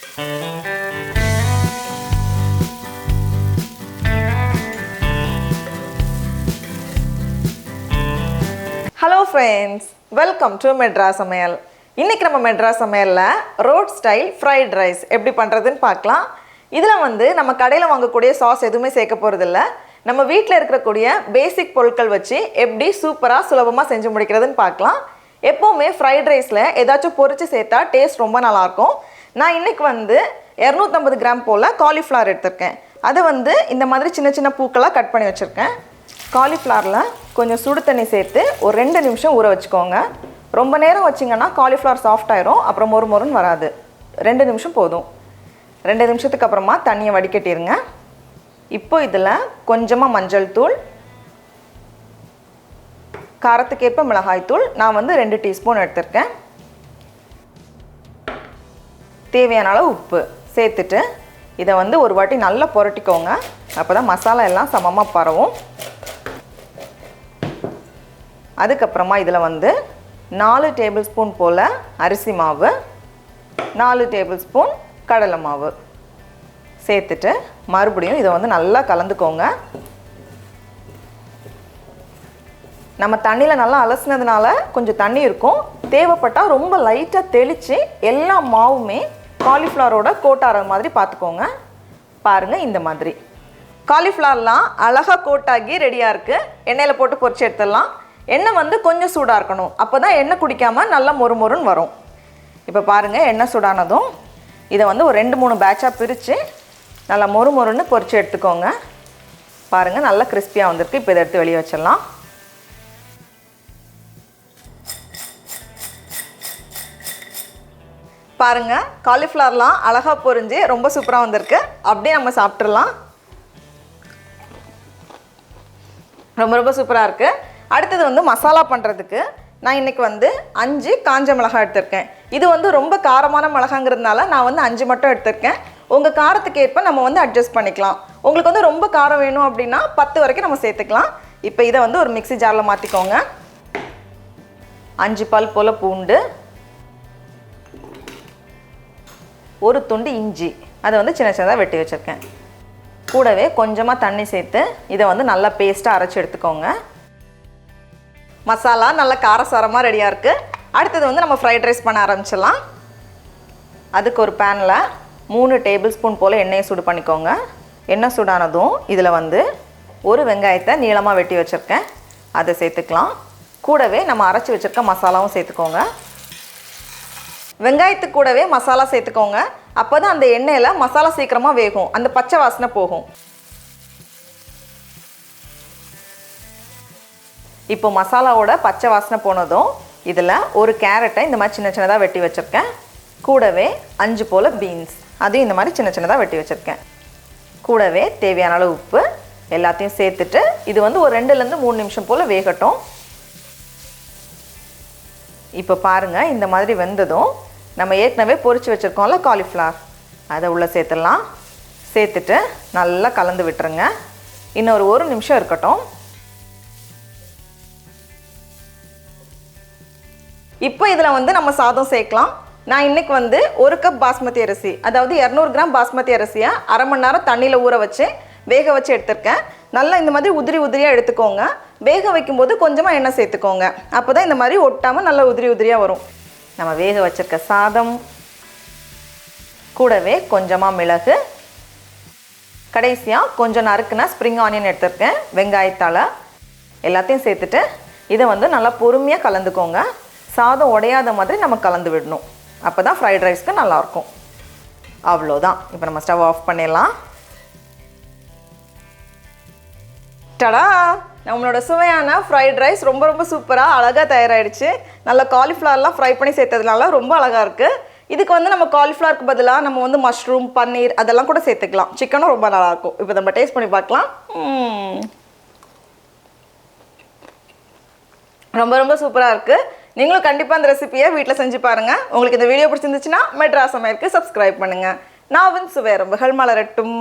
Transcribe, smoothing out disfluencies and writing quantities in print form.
Hello friends, welcome to Madras Samayal. இன்னைக்கு நம்ம மெட்ராஸ் சமையல்ல ரோட் ஸ்டைல் ஃப்ரைட் ரைஸ் எப்படி பண்றதுன்னு பார்க்கலாம். இதுல வந்து நம்ம கடையில வாங்கக்கூடிய சாஸ் எதுவுமே சேர்க்க போறது இல்ல. நம்ம வீட்ல இருக்கக்கூடிய பேசிக் பொருட்கள் வச்சு எப்படி சூப்பரா சுலபமா செஞ்சு முடிக்கிறதுன்னு பார்க்கலாம். எப்பவுமே ஃப்ரைட் ரைஸ்ல ஏதாச்சும் பொரிச்சு சேர்த்தா டேஸ்ட் ரொம்ப நல்லா இருக்கும். நான் இன்னைக்கு வந்து 250 கிராம் போல cauliflower எடுத்துர்க்கேன். அதை வந்து இந்த மாதிரி சின்ன சின்ன பூக்களா கட் பண்ணி வச்சிருக்கேன். cauliflowerல கொஞ்சம் சுடு தண்ணி சேர்த்து ஒரு 2 நிமிஷம் ஊற வச்சுக்கோங்க. ரொம்ப நேரம் வச்சிங்கன்னா cauliflower சாஃப்ட் ஆயிரும், அப்புறம் மொறு மொறுன்னு வராது. 2 நிமிஷம் போதும். 2 நிமிஷத்துக்கு அப்புறமா தண்ணியை வடிகட்டிடுங்க. இப்போ இதில் கொஞ்சமாக மஞ்சள் தூள், காரத்துக்கேற்ப மிளகாய் தூள், நான் வந்து 2 டீஸ்பூன் எடுத்திருக்கேன். தேவையான அளவு உப்பு சேர்த்துட்டு இதை வந்து ஒரு வாட்டி நல்லா புரட்டிக்கோங்க. அப்போ தான் மசாலா எல்லாம் சமமாக பரவும். அதுக்கப்புறமா இதில் வந்து 4 டேபிள் ஸ்பூன் போல் அரிசி மாவு, 4 டேபிள் ஸ்பூன் கடலை மாவு சேர்த்துட்டு மறுபடியும் இதை வந்து நல்லா கலந்துக்கோங்க. நம்ம தண்ணியில் நல்லா அலசினதுனால கொஞ்சம் தண்ணி இருக்கும். தேவைப்பட்டால் ரொம்ப லைட்டாக தெளித்து எல்லா மாவுமே காலிஃப்ளவரோட கோட் ஆகிற மாதிரி பார்த்துக்கோங்க. பாருங்கள், இந்த மாதிரி காலிஃப்ளவர்லாம் அழகாக கோட்டாகி ரெடியாக இருக்குது. எண்ணெயில் போட்டு பொரிச்சு எடுத்துடலாம். எண்ணெய் வந்து கொஞ்சம் சூடாக இருக்கணும், அப்போ தான் எண்ணெய் குடிக்காமல் நல்லா மொறு மொறுன்னு வரும். இப்போ பாருங்கள், எண்ணெய் சூடானதும் இதை வந்து ஒரு 2-3 பேட்சாக பிரித்து நல்லா மொறு மொறுன்னு பொரிச்சு எடுத்துக்கோங்க. பாருங்கள், நல்லா கிறிஸ்பியாக வந்திருக்கு. இப்போ இதை எடுத்து வெளியே வச்சிடலாம். பாருங்கள், காலிஃப்ளவர்லாம் அழகாக பொரிஞ்சு ரொம்ப சூப்பராக வந்திருக்கு. அப்படியே நம்ம சாப்பிட்றலாம். ரொம்ப ரொம்ப சூப்பராக இருக்குது. அடுத்தது வந்து மசாலா பண்ணுறதுக்கு நான் இன்றைக்கி வந்து 5 காஞ்ச மிளகாய் எடுத்திருக்கேன். இது வந்து ரொம்ப காரமான மிளகாங்கிறதுனால நான் வந்து 5 மட்டும் எடுத்திருக்கேன். உங்கள் காரத்துக்கு ஏற்ப நம்ம வந்து அட்ஜஸ்ட் பண்ணிக்கலாம். உங்களுக்கு வந்து ரொம்ப காரம் வேணும் அப்படின்னா 10 வரைக்கும் நம்ம சேர்த்துக்கலாம். இப்போ இதை வந்து ஒரு மிக்ஸி ஜாரில் மாற்றிக்கோங்க. 5 பல் போல் பூண்டு, ஒரு துண்டு இஞ்சி, அதை வந்து சின்ன சின்னதாக வெட்டி வச்சுருக்கேன். கூடவே கொஞ்சமாக தண்ணி சேர்த்து இதை வந்து நல்லா பேஸ்ட்டாக அரைச்சி எடுத்துக்கோங்க. மசாலா நல்லா காரசாரமாக ரெடியாக இருக்குது. அடுத்தது வந்து நம்ம ஃப்ரைட் ரைஸ் பண்ண ஆரம்பிச்சிடலாம். அதுக்கு ஒரு பேனில் 3 டேபிள் ஸ்பூன் போல் எண்ணெயை சூடு பண்ணிக்கோங்க. எண்ணெய் சூடானதும் இதில் வந்து ஒரு வெங்காயத்தை நீளமாக வெட்டி வச்சுருக்கேன், அதை சேர்த்துக்கலாம். கூடவே நம்ம அரைச்சி வச்சுருக்க மசாலாவும் சேர்த்துக்கோங்க. வெங்காயத்துக்கு கூடவே மசாலா சேர்த்துக்கோங்க. அப்போ தான் அந்த எண்ணெயில் மசாலா சீக்கிரமாக வேகும், அந்த பச்சை வாசனை போகும். இப்போ மசாலாவோட பச்சை வாசனை போனதும் இதில் ஒரு கேரட்டை இந்த மாதிரி சின்ன சின்னதாக வெட்டி வச்சுருக்கேன். கூடவே 5 போல் பீன்ஸ், அதையும் இந்த மாதிரி சின்ன சின்னதாக வெட்டி வச்சுருக்கேன். கூடவே தேவையான அளவு உப்பு எல்லாத்தையும் சேர்த்துட்டு இது வந்து ஒரு 2-3 நிமிஷம் போல் வேகட்டும். இப்போ பாருங்கள், இந்த மாதிரி வெந்ததும் நம்ம ஏற்கனவே பொரிச்சு வச்சுருக்கோம்ல காலிஃப்ளவர், அதை உள்ளே சேர்த்துடலாம். சேர்த்துட்டு நல்லா கலந்து விட்டுருங்க. இன்னொரு 1 நிமிஷம் இருக்கட்டும். இப்போ இதில் வந்து நம்ம சாதம் சேர்க்கலாம். நான் இன்றைக்கி வந்து 1 கப் பாஸ்மதி அரிசி, அதாவது 200 கிராம் பாஸ்மதி அரிசியை அரை மணி நேரம் தண்ணியில் ஊற வச்சு வேக வச்சு எடுத்துருக்கேன். நல்லா இந்த மாதிரி உதிரி உதிரியாக எடுத்துக்கோங்க. வேக வைக்கும்போது கொஞ்சமாக எண்ணெய் சேர்த்துக்கோங்க. அப்போ தான் இந்த மாதிரி ஒட்டாமல் நல்லா உதிரி உதிரியாக வரும். நம்ம வேக வச்சுருக்க சாதம், கூடவே கொஞ்சமாக மிளகு, கடைசியாக கொஞ்சம் நறுக்குனா ஸ்ப்ரிங் ஆனியன் எடுத்துருக்கேன், வெங்காயத்தால் எல்லாத்தையும் சேர்த்துட்டு இதை வந்து நல்லா பொறுமையாக கலந்துக்கோங்க. சாதம் உடையாத மாதிரி நம்ம கலந்து விடணும். அப்போ தான் ஃப்ரைட் ரைஸ்க்கு நல்லாயிருக்கும். அவ்வளோதான். இப்போ நம்ம ஸ்டவ் ஆஃப் பண்ணிடலாம். டடா, நம்மளோட சுவையான ஃப்ரைட் ரைஸ் ரொம்ப ரொம்ப சூப்பராக அழகாக தயாராகிடுச்சு. நல்லா காலிஃப்ளவர்லாம் ஃப்ரை பண்ணி சேர்த்ததுனால ரொம்ப அழகாக இருக்குது. இதுக்கு வந்து நம்ம காலிஃப்ளவருக்கு பதிலாக நம்ம வந்து மஷ்ரூம், பன்னீர் அதெல்லாம் கூட சேர்த்துக்கலாம். சிக்கனும் ரொம்ப நல்லாயிருக்கும். இப்போ நம்ம டேஸ்ட் பண்ணி பார்க்கலாம். ரொம்ப ரொம்ப சூப்பராக இருக்குது. நீங்களும் கண்டிப்பாக அந்த ரெசிபியை வீட்டில் செஞ்சு பாருங்கள். உங்களுக்கு இந்த வீடியோ பிடிச்சிருந்துச்சுன்னா மெட்ராஸ் சமையலுக்கு சப்ஸ்கிரைப் பண்ணுங்கள். நாவின் சுவை எறும்புகள் மலரட்டும்.